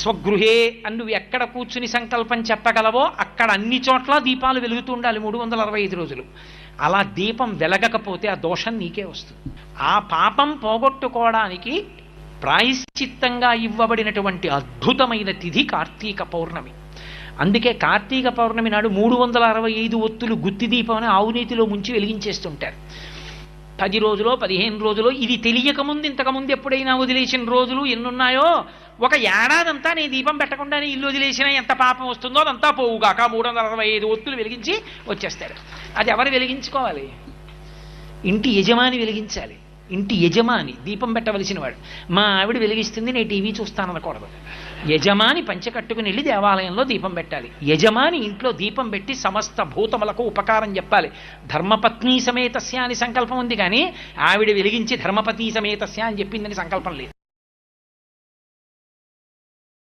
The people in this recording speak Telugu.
స్వగృహే అని నువ్వు ఎక్కడ కూర్చుని సంకల్పం చెప్పగలవో అక్కడ అన్ని చోట్ల దీపాలు వెలుగుతూ ఉండాలి 365 రోజులు. అలా దీపం వెలగకపోతే ఆ దోషం నీకే వస్తుంది. ఆ పాపం పోగొట్టుకోవడానికి ప్రాయశ్చిత్తంగా ఇవ్వబడినటువంటి అద్భుతమైన తిథి కార్తీక పౌర్ణమి. అందుకే కార్తీక పౌర్ణమి నాడు 365 ఒత్తులు గుత్తి దీపం అని ఆవునీతిలో ముంచి వెలిగించేస్తుంటారు. 10 రోజులో 15 రోజులో ఇది తెలియకముందు ఇంతకుముందు ఎప్పుడైనా వదిలేసిన రోజులు ఎన్నున్నాయో, ఒక ఏడాదంతా నేను దీపం పెట్టకుండానే ఇల్లు వదిలేసినా ఎంత పాపం వస్తుందో అదంతా పోవుగాక 365 ఒత్తులు వెలిగించి వచ్చేస్తారు. అది ఎవరు వెలిగించుకోవాలి? ఇంటి యజమాని వెలిగించాలి. ఇంటి యజమాని దీపం పెట్టవలసిన వాడు. మా ఆవిడ వెలిగిస్తుంది నేను టీవీ చూస్తాననకూడదు. యజమాని పంచె కట్టుకుని వెళ్ళి దేవాలయంలో దీపం పెట్టాలి. యజమాని ఇంట్లో దీపం పెట్టి సమస్త భూతములకు ఉపకారం చెప్పాలి. ధర్మపత్ని సమేతస్య అని సంకల్పం ఉంది, కానీ ఆవిడ వెలిగించి ధర్మపతి సమేతస్య అని చెప్పిందని సంకల్పం లేదు.